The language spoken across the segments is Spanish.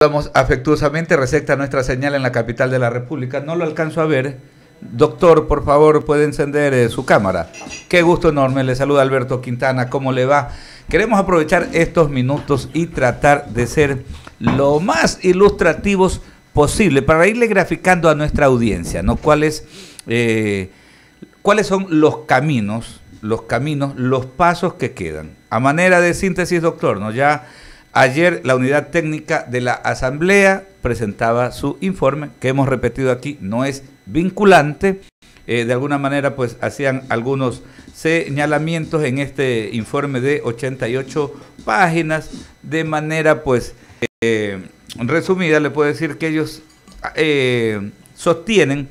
Saludamos afectuosamente, recepta nuestra señal en la capital de la República. No lo alcanzo a ver. Doctor, por favor, puede encender su cámara. Qué gusto enorme, le saluda Alberto Quintana, ¿cómo le va? Queremos aprovechar estos minutos y tratar de ser lo más ilustrativos posible para irle graficando a nuestra audiencia, ¿no? ¿Cuáles son los caminos, los pasos que quedan? A manera de síntesis, doctor, ¿no? Ya ayer la unidad técnica de la Asamblea presentaba su informe, que hemos repetido aquí, no es vinculante. De alguna manera pues hacían algunos señalamientos en este informe de 88 páginas. De manera pues resumida le puedo decir que ellos sostienen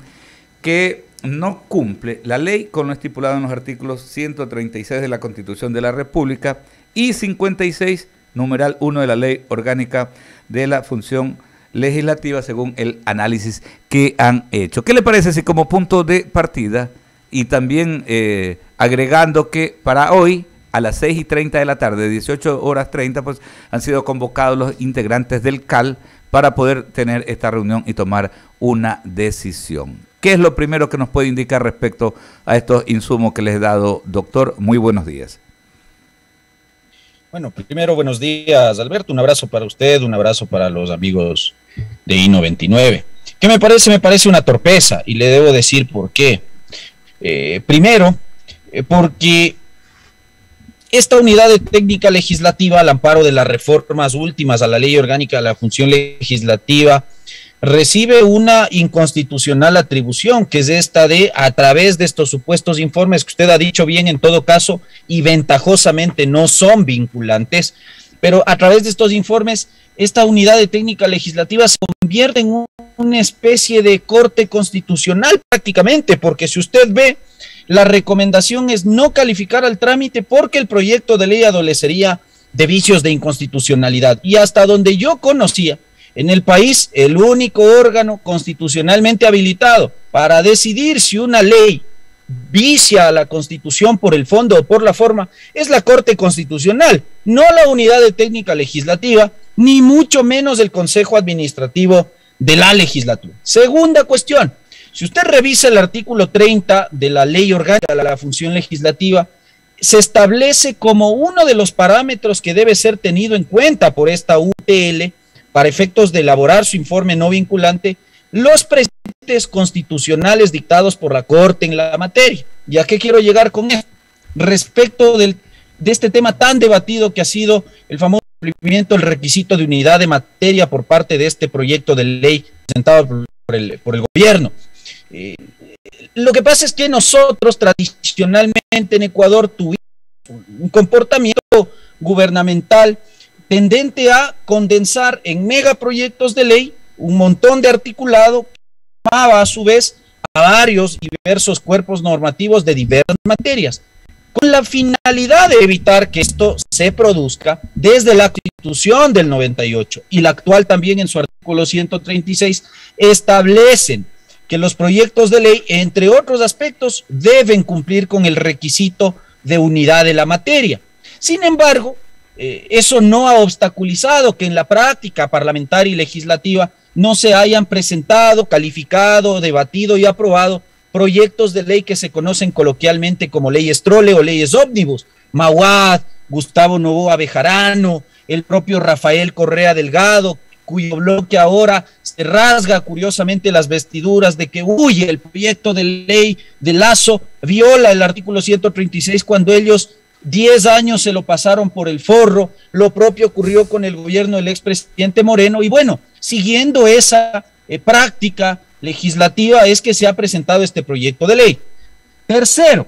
que no cumple la ley con lo estipulado en los artículos 136 de la Constitución de la República y 56 numeral 1 de la Ley Orgánica de la Función Legislativa, según el análisis que han hecho. ¿Qué le parece si como punto de partida y también agregando que para hoy a las 6:30 de la tarde, 18:30, pues han sido convocados los integrantes del CAL para poder tener esta reunión y tomar una decisión? ¿Qué es lo primero que nos puede indicar respecto a estos insumos que les he dado, doctor? Muy buenos días. Bueno, primero, buenos días, Alberto. Un abrazo para usted, un abrazo para los amigos de I99. ¿Qué me parece? Me parece una torpeza y le debo decir por qué. Primero, porque esta unidad de técnica legislativa, al amparo de las reformas últimas a la Ley Orgánica de la Función Legislativa, recibe una inconstitucional atribución, que es esta de, a través de estos supuestos informes que usted ha dicho bien en todo caso y ventajosamente no son vinculantes, pero a través de estos informes esta unidad de técnica legislativa se convierte en una especie de corte constitucional prácticamente, porque si usted ve, la recomendación es no calificar al trámite porque el proyecto de ley adolecería de vicios de inconstitucionalidad. Y hasta donde yo conocía, en el país, el único órgano constitucionalmente habilitado para decidir si una ley vicia a la Constitución por el fondo o por la forma es la Corte Constitucional, no la unidad de técnica legislativa, ni mucho menos el Consejo Administrativo de la Legislatura. Segunda cuestión, si usted revisa el artículo 30 de la Ley Orgánica de la Función Legislativa, se establece como uno de los parámetros que debe ser tenido en cuenta por esta UTL para efectos de elaborar su informe no vinculante, los precedentes constitucionales dictados por la Corte en la materia. ¿Y a qué quiero llegar con esto? Respecto de este tema tan debatido que ha sido el famoso cumplimiento del requisito de unidad de materia por parte de este proyecto de ley presentado por el gobierno. Lo que pasa es que nosotros tradicionalmente en Ecuador tuvimos un comportamiento gubernamental tendente a condensar en megaproyectos de ley un montón de articulado que llamaba a su vez a varios y diversos cuerpos normativos de diversas materias, con la finalidad de evitar que esto se produzca desde la Constitución del 98 y la actual también en su artículo 136 establecen que los proyectos de ley, entre otros aspectos, deben cumplir con el requisito de unidad de la materia. Sin embargo, eso no ha obstaculizado que en la práctica parlamentaria y legislativa no se hayan presentado, calificado, debatido y aprobado proyectos de ley que se conocen coloquialmente como leyes trole o leyes ómnibus. Mauad, Gustavo Noboa Bejarano, el propio Rafael Correa Delgado, cuyo bloque ahora se rasga curiosamente las vestiduras de que huye el proyecto de ley de Lazo, viola el artículo 136 cuando ellos 10 años se lo pasaron por el forro. Lo propio ocurrió con el gobierno del expresidente Moreno y bueno, siguiendo esa práctica legislativa es que se ha presentado este proyecto de ley. Tercero,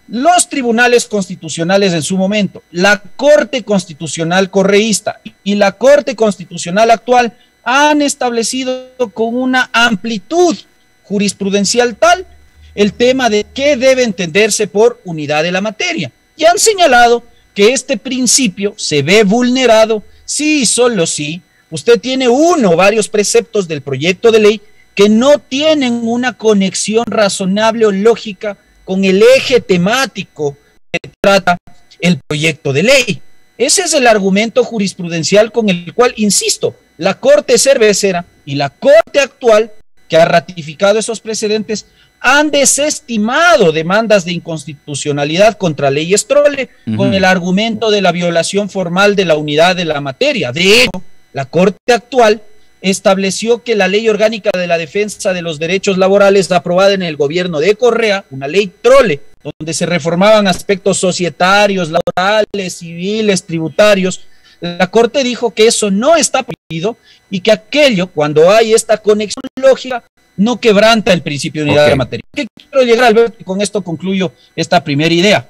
los tribunales constitucionales en su momento, la Corte Constitucional correísta y la Corte Constitucional actual han establecido con una amplitud jurisprudencial tal el tema de qué debe entenderse por unidad de la materia. Y han señalado que este principio se ve vulnerado si y solo si usted tiene uno o varios preceptos del proyecto de ley que no tienen una conexión razonable o lógica con el eje temático que trata el proyecto de ley. Ese es el argumento jurisprudencial con el cual, insisto, la Corte Cervecera y la Corte actual, que ha ratificado esos precedentes, han desestimado demandas de inconstitucionalidad contra leyes trole con el argumento de la violación formal de la unidad de la materia. De hecho, la Corte actual estableció que la Ley Orgánica de la Defensa de los Derechos Laborales, aprobada en el gobierno de Correa, una ley trole, donde se reformaban aspectos societarios, laborales, civiles, tributarios, la Corte dijo que eso no está prohibido y que aquello, cuando hay esta conexión lógica, no quebranta el principio de unidad de la materia. ¿Qué quiero llegar, Alberto? Y con esto concluyo esta primera idea.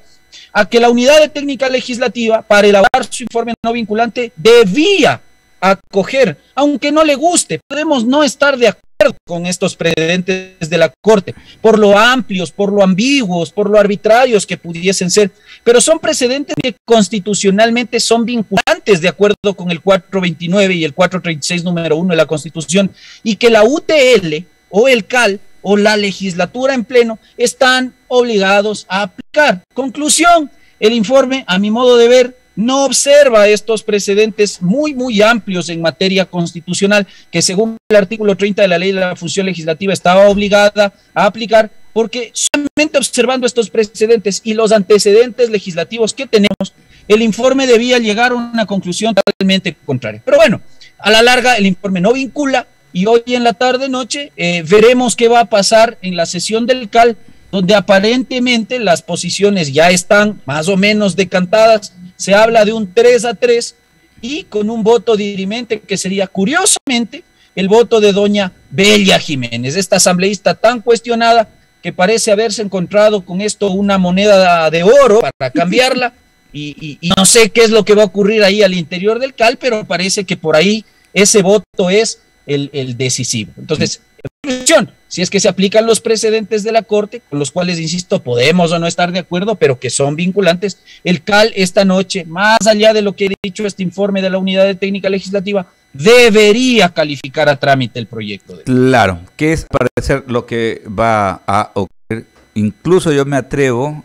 A que la unidad de técnica legislativa, para elaborar su informe no vinculante, debía acoger, aunque no le guste, podemos no estar de acuerdo con estos precedentes de la Corte, por lo amplios, por lo ambiguos, por lo arbitrarios que pudiesen ser, pero son precedentes que constitucionalmente son vinculantes de acuerdo con el 429 y el 436 número 1 de la Constitución, y que la UTL o el CAL o la legislatura en pleno están obligados a aplicar. Conclusión, el informe, a mi modo de ver, no observa estos precedentes muy amplios en materia constitucional que según el artículo 30 de la Ley de la Función Legislativa estaba obligada a aplicar, porque solamente observando estos precedentes y los antecedentes legislativos que tenemos, el informe debía llegar a una conclusión totalmente contraria. Pero bueno, a la larga el informe no vincula y hoy en la tarde-noche veremos qué va a pasar en la sesión del CAL, donde aparentemente las posiciones ya están más o menos decantadas. Se habla de un 3-3 y con un voto dirimente que sería curiosamente el voto de doña Bella Jiménez, esta asambleísta tan cuestionada que parece haberse encontrado con esto una moneda de oro para cambiarla y no sé qué es lo que va a ocurrir ahí al interior del CAL, pero parece que por ahí ese voto es el decisivo. Entonces, en conclusión, si es que se aplican los precedentes de la Corte, con los cuales, insisto, podemos o no estar de acuerdo, pero que son vinculantes, el CAL esta noche, más allá de lo que he dicho este informe de la Unidad de Técnica Legislativa, debería calificar a trámite el proyecto. Claro, que es parecer lo que va a ocurrir. Incluso yo me atrevo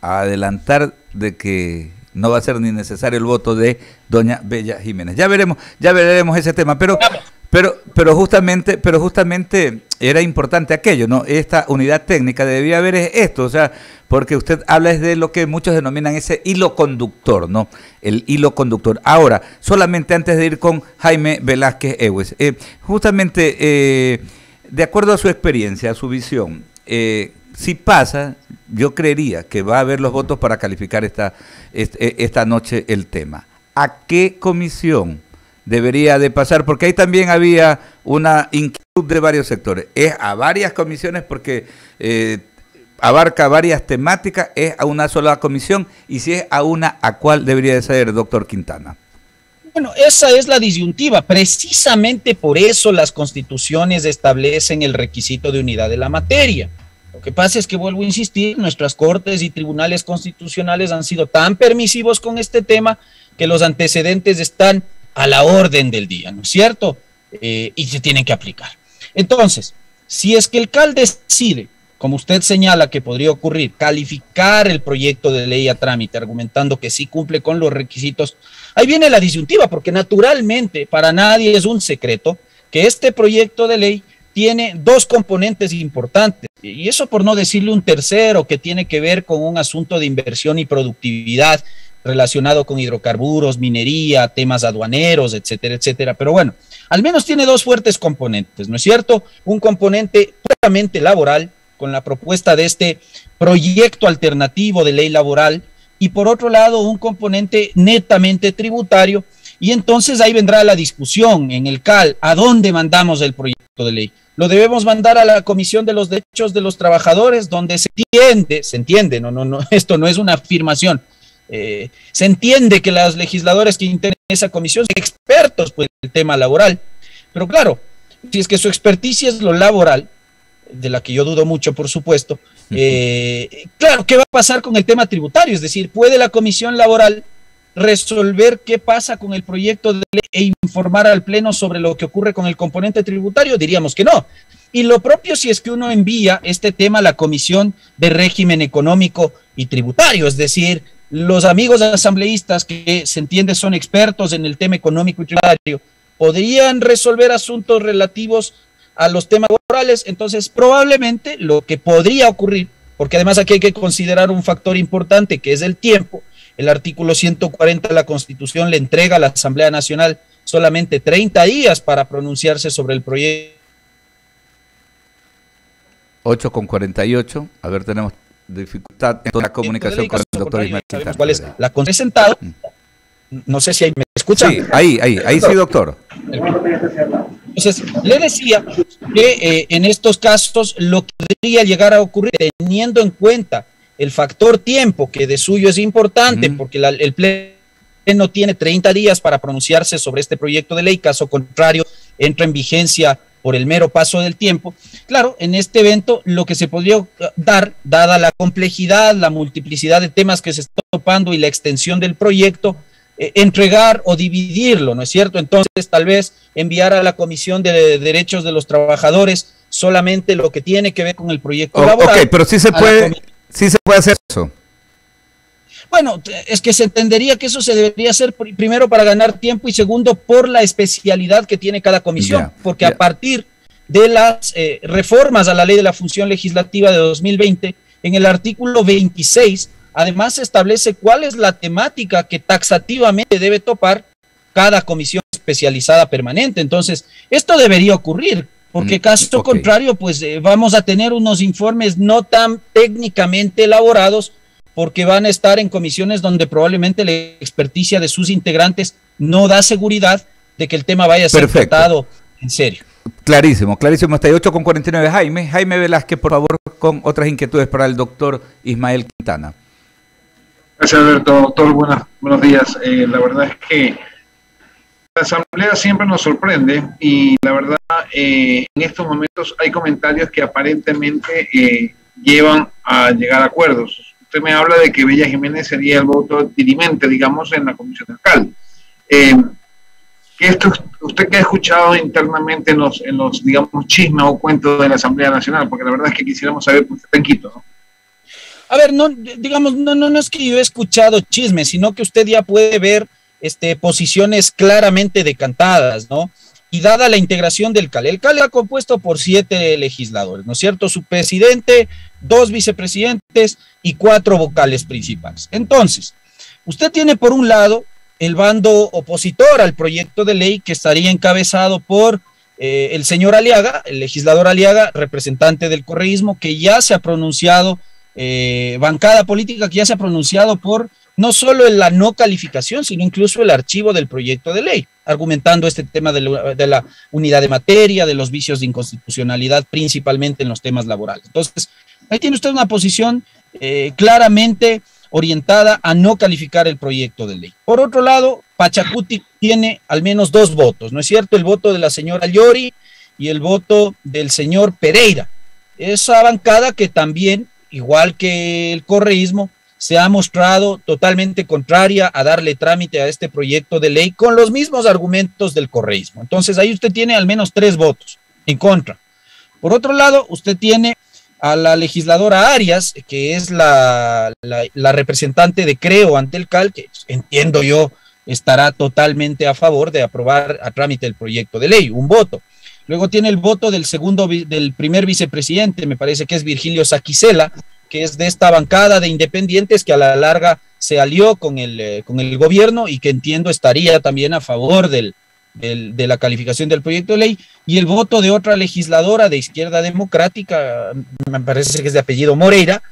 a adelantar de que no va a ser ni necesario el voto de doña Bella Jiménez. Ya veremos ese tema, pero justamente era importante aquello, ¿no? Esta unidad técnica debía haber esto, o sea, porque usted habla de lo que muchos denominan ese hilo conductor, ¿no? El hilo conductor. Ahora, solamente antes de ir con Jaime Velázquez Egues, justamente, de acuerdo a su experiencia, a su visión, si pasa, yo creería que va a haber los votos para calificar esta noche el tema. ¿A qué comisión debería de pasar? Porque ahí también había una inquietud de varios sectores. ¿Es a varias comisiones porque abarca varias temáticas? ¿Es a una sola comisión? Y si es a una, ¿a cuál debería de ser, doctor Quintana? Bueno, esa es la disyuntiva. Precisamente por eso las constituciones establecen el requisito de unidad de la materia. Lo que pasa es que, vuelvo a insistir, nuestras cortes y tribunales constitucionales han sido tan permisivos con este tema que los antecedentes están a la orden del día, ¿no es cierto? Y se tienen que aplicar. Entonces, si es que el CAL decide, como usted señala que podría ocurrir, calificar el proyecto de ley a trámite, argumentando que sí cumple con los requisitos, ahí viene la disyuntiva, porque naturalmente para nadie es un secreto que este proyecto de ley tiene dos componentes importantes, y eso por no decirle un tercero, que tiene que ver con un asunto de inversión y productividad relacionado con hidrocarburos, minería, temas aduaneros, etcétera, etcétera. Pero bueno, al menos tiene dos fuertes componentes, ¿no es cierto? Un componente puramente laboral, con la propuesta de este proyecto alternativo de ley laboral, y por otro lado un componente netamente tributario, y entonces ahí vendrá la discusión en el CAL, ¿a dónde mandamos el proyecto de ley? ¿Lo debemos mandar a la Comisión de los Derechos de los Trabajadores, donde se entiende, no, esto no es una afirmación, se entiende que los legisladores que integran esa comisión son expertos pues, en el tema laboral, pero claro, si es que su experticia es lo laboral, de la que yo dudo mucho, por supuesto, claro, ¿qué va a pasar con el tema tributario? Es decir, ¿puede la comisión laboral resolver qué pasa con el proyecto de ley e informar al Pleno sobre lo que ocurre con el componente tributario? Diríamos que no. Y lo propio si es que uno envía este tema a la Comisión de Régimen Económico y Tributario, es decir, los amigos asambleístas que se entiende son expertos en el tema económico y tributario, podrían resolver asuntos relativos a los temas laborales. Entonces, probablemente lo que podría ocurrir, porque además aquí hay que considerar un factor importante que es el tiempo. El artículo 140 de la Constitución le entrega a la Asamblea Nacional solamente 30 días para pronunciarse sobre el proyecto. 8:48, a ver, tenemos dificultad en la comunicación con el doctor Ismael Quintana. ¿Cuál es la presentado? No sé si ahí me escuchan. Sí, ahí sí, doctor. Entonces, le decía que en estos casos lo que podría llegar a ocurrir, teniendo en cuenta el factor tiempo, que de suyo es importante, porque el Pleno tiene 30 días para pronunciarse sobre este proyecto de ley, caso contrario, entra en vigencia por el mero paso del tiempo. Claro, en este evento lo que se podría dar, dada la complejidad, la multiplicidad de temas que se está topando y la extensión del proyecto, entregar o dividirlo, ¿no es cierto? Entonces, tal vez enviar a la Comisión de Derechos de los Trabajadores solamente lo que tiene que ver con el proyecto laboral. Ok, pero sí se puede hacer eso. Bueno, es que se entendería que eso se debería hacer primero para ganar tiempo y segundo por la especialidad que tiene cada comisión, porque a partir de las reformas a la Ley de la Función Legislativa de 2020, en el artículo 26, además se establece cuál es la temática que taxativamente debe topar cada comisión especializada permanente. Entonces, esto debería ocurrir, porque caso contrario, pues vamos a tener unos informes no tan técnicamente elaborados, porque van a estar en comisiones donde probablemente la experticia de sus integrantes no da seguridad de que el tema vaya a ser tratado en serio. Clarísimo, clarísimo. Hasta ahí 8:49. Jaime Velázquez, por favor, con otras inquietudes para el doctor Ismael Quintana. Gracias, Alberto. Doctor, buenos días. La verdad es que la Asamblea siempre nos sorprende y la verdad en estos momentos hay comentarios que aparentemente llevan a llegar a acuerdos. Usted me habla de que Bella Jiménez sería el voto dirimente, digamos, en la comisión de alcalde. ¿Usted qué ha escuchado internamente en los digamos, chismes o cuentos de la Asamblea Nacional? Porque la verdad es que quisiéramos saber, porque está en Quito, ¿no? A ver, no es que yo he escuchado chismes, sino que usted ya puede ver posiciones claramente decantadas, ¿no? Y dada la integración del CAL, el CAL está compuesto por 7 legisladores, ¿no es cierto? Su presidente, 2 vicepresidentes y 4 vocales principales. Entonces, usted tiene por un lado el bando opositor al proyecto de ley que estaría encabezado por el señor Aliaga, el legislador Aliaga, representante del correísmo, que ya se ha pronunciado, bancada política que ya se ha pronunciado por no solo en la no calificación, sino incluso el archivo del proyecto de ley, argumentando este tema de la unidad de materia, de los vicios de inconstitucionalidad, principalmente en los temas laborales. Entonces, ahí tiene usted una posición claramente orientada a no calificar el proyecto de ley. Por otro lado, Pachacuti tiene al menos 2 votos, ¿no es cierto? El voto de la señora Llori y el voto del señor Pereira. Esa bancada que también, igual que el correísmo, se ha mostrado totalmente contraria a darle trámite a este proyecto de ley con los mismos argumentos del correísmo. Entonces ahí usted tiene al menos 3 votos en contra. Por otro lado, usted tiene a la legisladora Arias, que es la representante de Creo ante el CAL, que entiendo yo estará totalmente a favor de aprobar a trámite el proyecto de ley, un voto. Luego tiene el voto del primer vicepresidente, me parece que es Virgilio Saquicela, que es de esta bancada de independientes que a la larga se alió con el gobierno y que entiendo estaría también a favor de la calificación del proyecto de ley, y el voto de otra legisladora de Izquierda Democrática, me parece que es de apellido Moreira,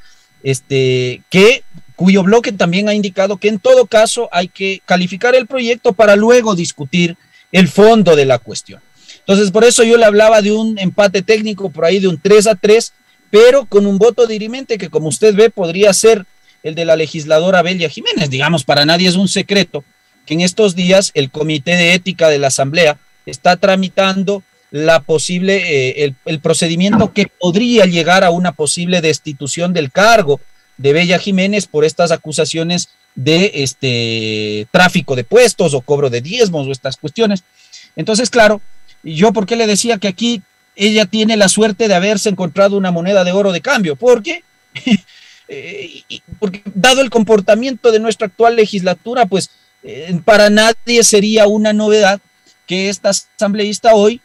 cuyo bloque también ha indicado que en todo caso hay que calificar el proyecto para luego discutir el fondo de la cuestión. Entonces, por eso yo le hablaba de un empate técnico por ahí de un 3-3, pero con un voto dirimente que, como usted ve, podría ser el de la legisladora Bella Jiménez. Digamos, para nadie es un secreto que en estos días el Comité de Ética de la Asamblea está tramitando la posible, el procedimiento que podría llegar a una posible destitución del cargo de Bella Jiménez por estas acusaciones de tráfico de puestos o cobro de diezmos o estas cuestiones. Entonces, claro, yo por qué le decía que aquí ella tiene la suerte de haberse encontrado una moneda de oro de cambio, porque dado el comportamiento de nuestra actual legislatura, pues para nadie sería una novedad que esta asambleísta hoy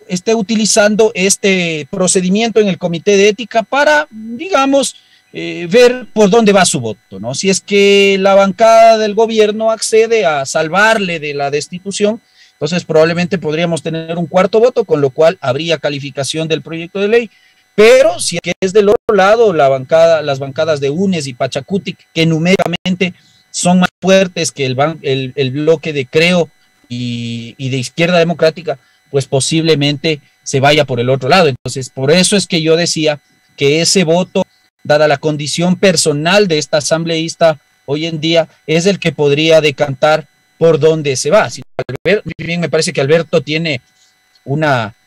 esté utilizando este procedimiento en el comité de ética para, digamos, ver por dónde va su voto, ¿no? Si es que la bancada del gobierno accede a salvarle de la destitución, entonces probablemente podríamos tener un cuarto voto, con lo cual habría calificación del proyecto de ley. Pero si es del otro lado, las bancadas de UNES y Pachacutic, que numéricamente son más fuertes que el bloque de Creo y de Izquierda Democrática, pues posiblemente se vaya por el otro lado. Entonces, por eso es que yo decía que ese voto, dada la condición personal de esta asambleísta hoy en día, es el que podría decantar por dónde se va. Bien, me parece que Alberto tiene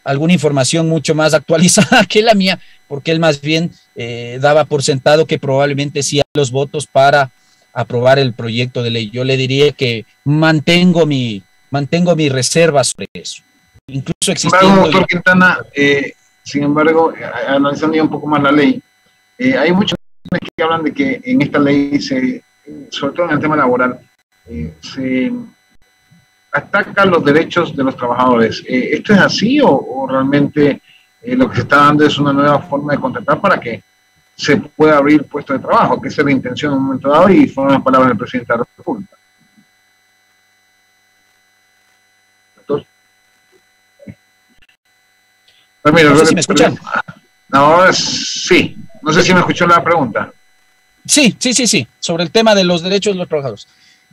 alguna información mucho más actualizada que la mía, porque él más bien daba por sentado que probablemente sí hay los votos para aprobar el proyecto de ley. Yo le diría que mantengo mi reserva sobre eso. Incluso existiendo... Doctor Quintana, sin embargo, analizando ya un poco más la ley, hay muchos que hablan de que en esta ley, sobre todo en el tema laboral, se atacan los derechos de los trabajadores. ¿Esto es así o realmente lo que se está dando es una nueva forma de contratar para que se pueda abrir puestos de trabajo, que esa es la intención en un momento dado y fueron las palabras del presidente de la República? Ramiro, no sé si me escuchan. Ahora sí, no sé si me escuchó la pregunta. Sí, sobre el tema de los derechos de los trabajadores.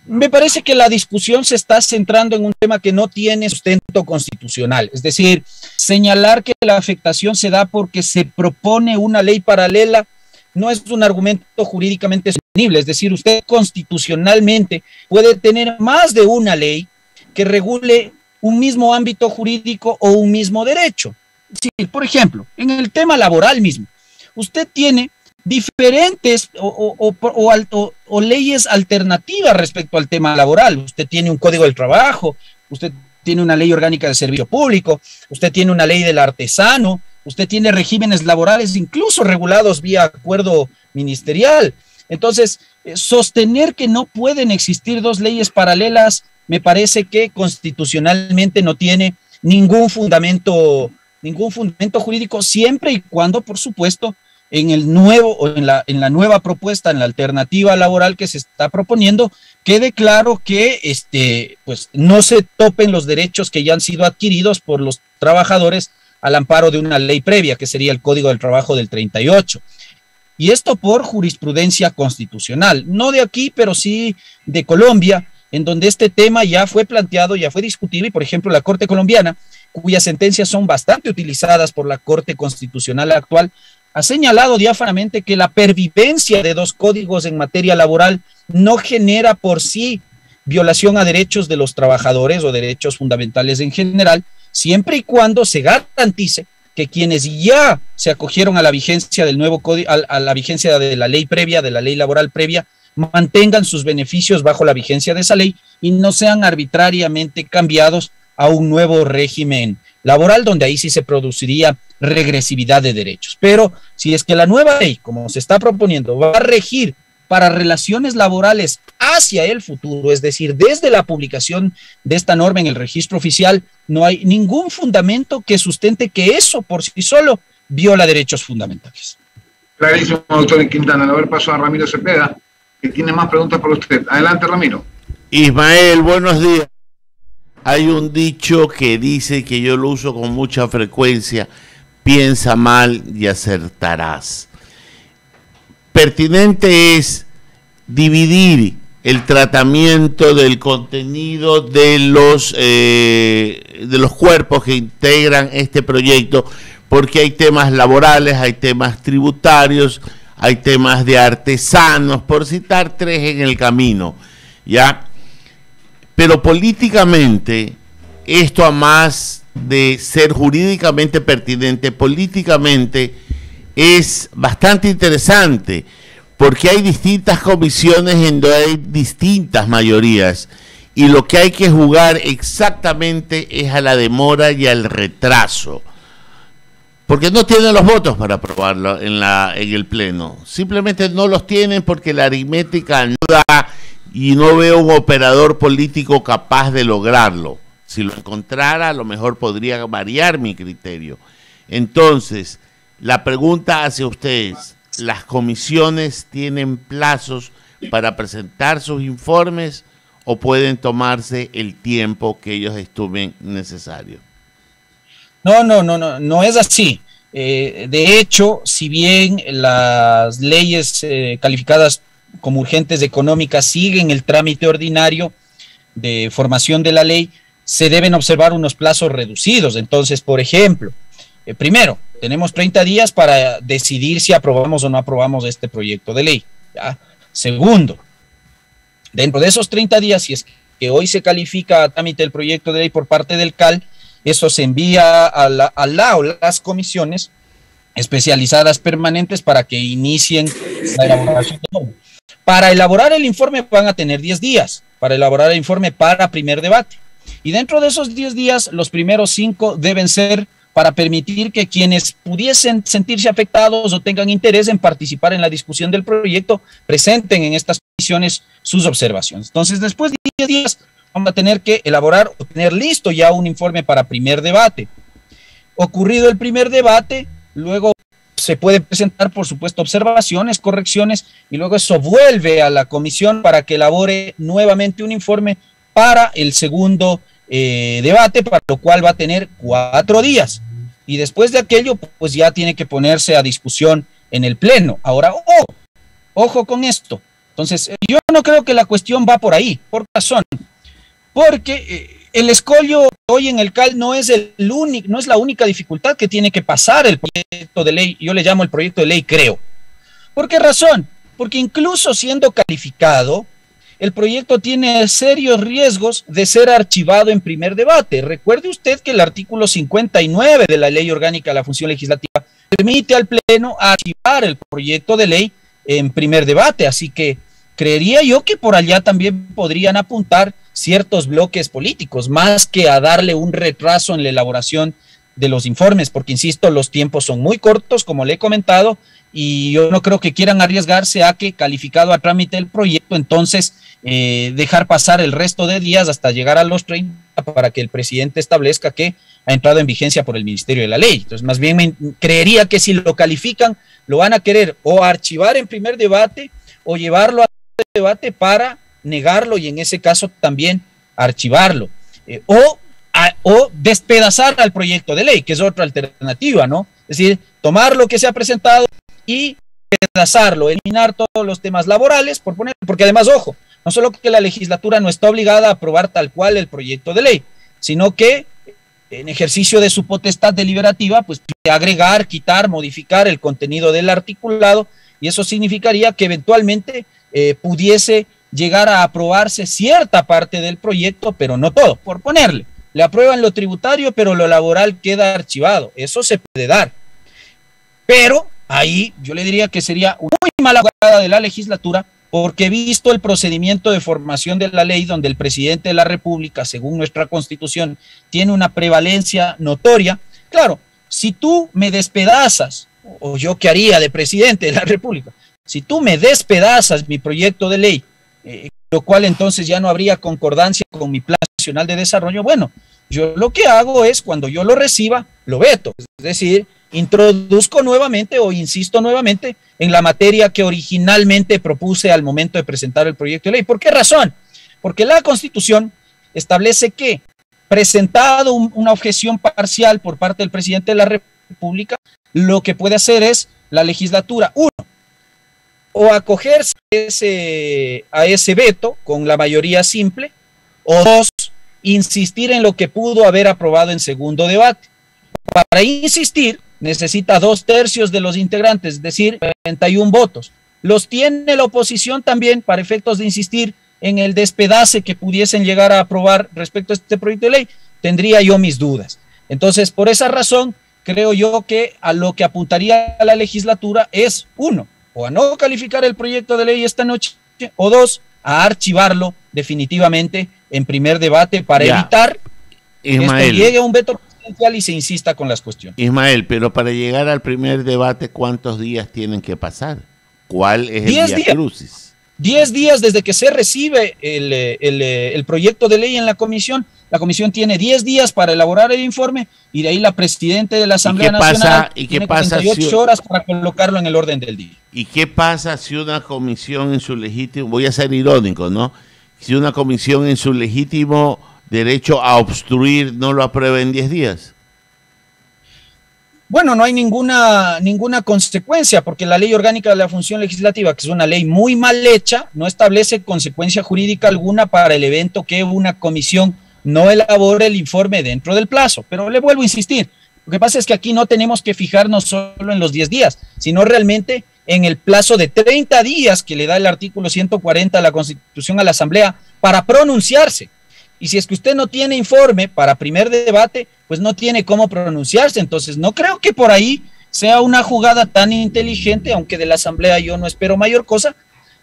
Me parece que la discusión se está centrando en un tema que no tiene sustento constitucional, es decir, señalar que la afectación se da porque se propone una ley paralela no es un argumento jurídicamente sostenible, es decir, usted constitucionalmente puede tener más de una ley que regule un mismo ámbito jurídico o un mismo derecho. Sí, por ejemplo, en el tema laboral mismo, usted tiene diferentes o leyes alternativas respecto al tema laboral. Usted tiene un código del trabajo, usted tiene una ley orgánica de servicio público, usted tiene una ley del artesano, usted tiene regímenes laborales incluso regulados vía acuerdo ministerial. Entonces, sostener que no pueden existir dos leyes paralelas me parece que constitucionalmente no tiene ningún fundamento jurídico, siempre y cuando, por supuesto, en el nuevo o en la nueva propuesta, en la alternativa laboral que se está proponiendo, quede claro que pues no se topen los derechos que ya han sido adquiridos por los trabajadores al amparo de una ley previa, que sería el Código del Trabajo del 38. Y esto por jurisprudencia constitucional, no de aquí, pero sí de Colombia, en donde este tema ya fue planteado, ya fue discutido, y por ejemplo la Corte colombiana, cuyas sentencias son bastante utilizadas por la Corte Constitucional actual, ha señalado diáfanamente que la pervivencia de dos códigos en materia laboral no genera por sí violación a derechos de los trabajadores o derechos fundamentales en general, siempre y cuando se garantice que quienes ya se acogieron a la vigencia del nuevo código, a la vigencia de la ley previa, de la ley laboral previa, mantengan sus beneficios bajo la vigencia de esa ley y no sean arbitrariamente cambiados a un nuevo régimen laboral, donde ahí sí se produciría regresividad de derechos. Pero si es que la nueva ley, como se está proponiendo, va a regir para relaciones laborales hacia el futuro, es decir, desde la publicación de esta norma en el registro oficial, no hay ningún fundamento que sustente que eso por sí solo viola derechos fundamentales. Clarísimo, doctor Quintana. A ver, paso a Ramiro Cepeda, que tiene más preguntas para usted. Adelante, Ramiro. Ismael, buenos días. Hay un dicho que dice, que yo lo uso con mucha frecuencia: piensa mal y acertarás. Pertinente es dividir el tratamiento del contenido de los cuerpos que integran este proyecto, porque hay temas laborales, hay temas tributarios, hay temas de artesanos, por citar tres en el camino, ¿ya? Pero políticamente, esto, a más de ser jurídicamente pertinente, políticamente es bastante interesante, porque hay distintas comisiones en donde hay distintas mayorías, y lo que hay que jugar exactamente es a la demora y al retraso, porque no tienen los votos para aprobarlo en el Pleno. Simplemente no los tienen porque la aritmética no da, y no veo un operador político capaz de lograrlo. Si lo encontrara, a lo mejor podría variar mi criterio. Entonces, la pregunta hacia ustedes, ¿las comisiones tienen plazos para presentar sus informes o pueden tomarse el tiempo que ellos estimen necesario? No es así. De hecho, si bien las leyes calificadas como urgentes económicas siguen el trámite ordinario de formación de la ley, se deben observar unos plazos reducidos. Entonces, por ejemplo, primero, tenemos 30 días para decidir si aprobamos o no aprobamos este proyecto de ley, ¿ya? Segundo, dentro de esos 30 días, si es que hoy se califica a trámite el proyecto de ley por parte del CAL, eso se envía a la o las comisiones especializadas permanentes para que inicien la elaboración de norma. Para elaborar el informe van a tener 10 días, para elaborar el informe para primer debate. Y dentro de esos 10 días, los primeros 5 deben ser para permitir que quienes pudiesen sentirse afectados o tengan interés en participar en la discusión del proyecto, presenten en estas comisiones sus observaciones. Entonces, después de 10 días, vamos a tener que elaborar o tener listo ya un informe para primer debate. Ocurrido el primer debate, luego se pueden presentar, por supuesto, observaciones, correcciones, y luego eso vuelve a la comisión para que elabore nuevamente un informe para el segundo debate, para lo cual va a tener 4 días. Y después de aquello, pues ya tiene que ponerse a discusión en el pleno. Ahora, ojo con esto. Entonces, yo no creo que la cuestión va por ahí. ¿Por qué razón? Porque el escollo hoy en el CAL no es la única dificultad que tiene que pasar el proyecto de ley. Yo le llamo el proyecto de ley, creo. ¿Por qué razón? Porque incluso siendo calificado, el proyecto tiene serios riesgos de ser archivado en primer debate. Recuerde usted que el artículo 59 de la Ley Orgánica de la Función Legislativa permite al Pleno archivar el proyecto de ley en primer debate, así que creería yo que por allá también podrían apuntar ciertos bloques políticos, más que a darle un retraso en la elaboración de los informes, porque insisto, los tiempos son muy cortos, como le he comentado, y yo no creo que quieran arriesgarse a que, calificado a trámite el proyecto, entonces dejar pasar el resto de días hasta llegar a los 30 para que el presidente establezca que ha entrado en vigencia por el Ministerio de la Ley. Entonces, más bien creería que si lo califican, lo van a querer o archivar en primer debate o llevarlo a debate para negarlo y en ese caso también archivarlo. O despedazar al proyecto de ley, que es otra alternativa, ¿no? Es decir, tomar lo que se ha presentado y despedazarlo, eliminar todos los temas laborales, porque además, ojo, no solo que la legislatura no está obligada a aprobar tal cual el proyecto de ley, sino que en ejercicio de su potestad deliberativa, pues agregar, quitar, modificar el contenido del articulado, y eso significaría que eventualmente pudiese llegar a aprobarse cierta parte del proyecto, pero no todo, por ponerle. Le aprueban lo tributario, pero lo laboral queda archivado. Eso se puede dar. Pero ahí yo le diría que sería muy mala jugada de la legislatura, porque visto el procedimiento de formación de la ley, donde el presidente de la República, según nuestra Constitución, tiene una prevalencia notoria, claro, si tú me despedazas, o yo que haría de presidente de la República, si tú me despedazas mi proyecto de ley, lo cual entonces ya no habría concordancia con mi Plan Nacional de Desarrollo, bueno, yo lo que hago es, cuando yo lo reciba, lo veto, es decir, introduzco nuevamente o insisto nuevamente en la materia que originalmente propuse al momento de presentar el proyecto de ley. ¿Por qué razón? Porque la Constitución establece que, presentado una objeción parcial por parte del presidente de la República, lo que puede hacer es la legislatura, uno, o acogerse a ese veto con la mayoría simple, o dos, insistir en lo que pudo haber aprobado en segundo debate. Para insistir, necesita 2/3 de los integrantes, es decir, 41 votos. Los tiene la oposición también para efectos de insistir en el despedace que pudiesen llegar a aprobar respecto a este proyecto de ley. Tendría yo mis dudas. Entonces, por esa razón, creo yo que a lo que apuntaría a la legislatura es, uno, o a no calificar el proyecto de ley esta noche, o dos, a archivarlo definitivamente en primer debate para evitar que esto llegue a un veto presidencial y se insista con las cuestiones. Ismael, pero para llegar al primer debate, ¿cuántos días tienen que pasar? ¿Cuál es el 10 vía días. crucis? 10 días desde que se recibe el proyecto de ley en la comisión tiene 10 días para elaborar el informe y de ahí la presidenta de la Asamblea Nacional tiene 48 horas para colocarlo en el orden del día. ¿Y qué pasa si una comisión en su legítimo, voy a ser irónico, ¿no? Si una comisión en su legítimo derecho a obstruir no lo aprueba en 10 días? Bueno, no hay ninguna consecuencia, porque la Ley Orgánica de la Función Legislativa, que es una ley muy mal hecha, no establece consecuencia jurídica alguna para el evento que una comisión no elabore el informe dentro del plazo. Pero le vuelvo a insistir, lo que pasa es que aquí no tenemos que fijarnos solo en los 10 días, sino realmente en el plazo de 30 días que le da el artículo 140 de la Constitución a la Asamblea para pronunciarse. Y si es que usted no tiene informe para primer debate, pues no tiene cómo pronunciarse. Entonces no creo que por ahí sea una jugada tan inteligente, aunque de la Asamblea yo no espero mayor cosa,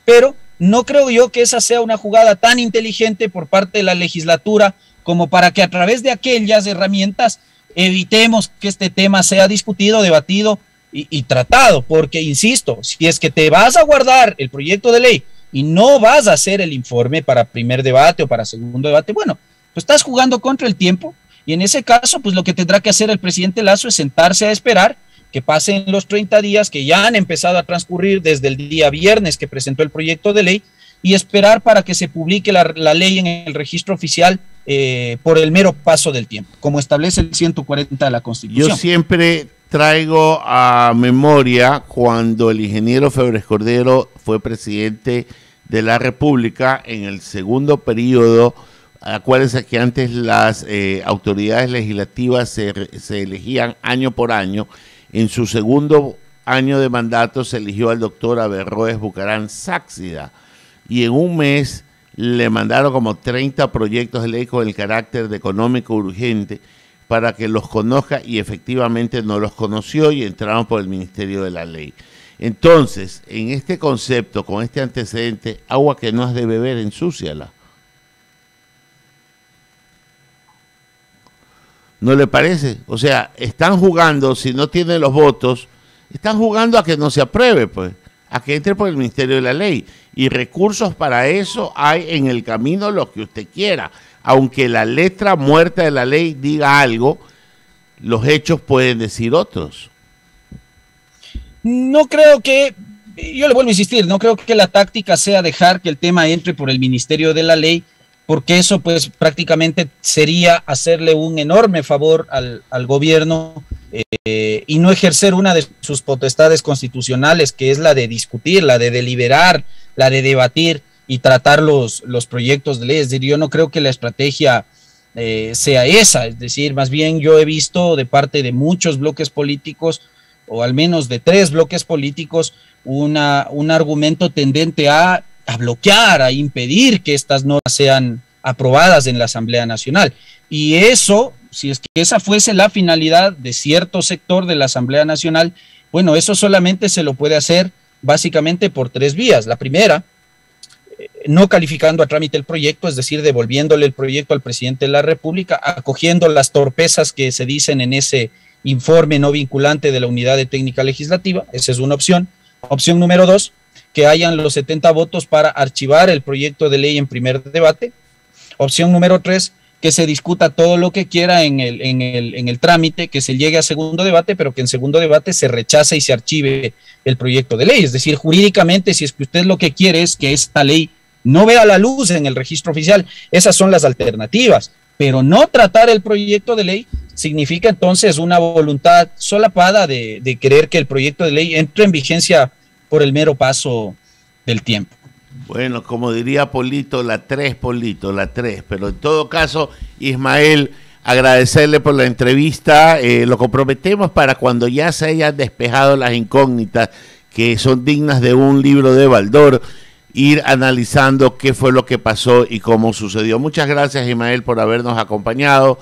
pero no creo yo que esa sea una jugada tan inteligente por parte de la legislatura como para que a través de aquellas herramientas evitemos que este tema sea discutido, debatido y tratado. Porque, insisto, si es que te vas a guardar el proyecto de ley y no vas a hacer el informe para primer debate o para segundo debate, bueno, pues estás jugando contra el tiempo y en ese caso, pues lo que tendrá que hacer el presidente Lasso es sentarse a esperar que pasen los 30 días que ya han empezado a transcurrir desde el día viernes que presentó el proyecto de ley y esperar para que se publique la ley en el registro oficial por el mero paso del tiempo, como establece el 140 de la Constitución. Yo siempre traigo a memoria cuando el ingeniero Febres Cordero fue presidente de la República en el segundo periodo. Acuérdense que antes las autoridades legislativas se elegían año por año. En su segundo año de mandato se eligió al doctor Averroes Bucarán Sáxida y en un mes le mandaron como 30 proyectos de ley con el carácter de económico urgente para que los conozca y efectivamente no los conoció y entraron por el Ministerio de la Ley. Entonces, en este concepto, con este antecedente, agua que no has de beber, ensúciala. ¿No le parece? O sea, están jugando, si no tienen los votos, están jugando a que no se apruebe, pues, a que entre por el Ministerio de la Ley. Y recursos para eso hay en el camino los que usted quiera. Aunque la letra muerta de la ley diga algo, los hechos pueden decir otros. No creo que, yo le vuelvo a insistir, no creo que la táctica sea dejar que el tema entre por el Ministerio de la Ley, porque eso pues prácticamente sería hacerle un enorme favor al gobierno y no ejercer una de sus potestades constitucionales, que es la de discutir, la de deliberar, la de debatir y tratar los proyectos de ley. Es decir, yo no creo que la estrategia sea esa, es decir, más bien yo he visto de parte de muchos bloques políticos, o al menos de 3 bloques políticos, un argumento tendente a bloquear, a impedir que estas normas sean aprobadas en la Asamblea Nacional. Y eso, si es que esa fuese la finalidad de cierto sector de la Asamblea Nacional, bueno, eso solamente se lo puede hacer básicamente por 3 vías. La primera, no calificando a trámite el proyecto, es decir, devolviéndole el proyecto al presidente de la República, acogiendo las torpezas que se dicen en ese informe no vinculante de la Unidad de Técnica Legislativa. Esa es una opción. Opción número 2, que hayan los 70 votos para archivar el proyecto de ley en primer debate. Opción número 3, que se discuta todo lo que quiera en el trámite, que se llegue a segundo debate, pero que en segundo debate se rechace y se archive el proyecto de ley. Es decir, jurídicamente, si es que usted lo que quiere es que esta ley no vea la luz en el registro oficial, esas son las alternativas. Pero no tratar el proyecto de ley significa entonces una voluntad solapada de querer que el proyecto de ley entre en vigencia por el mero paso del tiempo. Bueno, como diría Polito, la 3, pero en todo caso, Ismael, agradecerle por la entrevista, lo comprometemos para cuando ya se hayan despejado las incógnitas que son dignas de un libro de Baldor, ir analizando qué fue lo que pasó y cómo sucedió. Muchas gracias, Ismael, por habernos acompañado.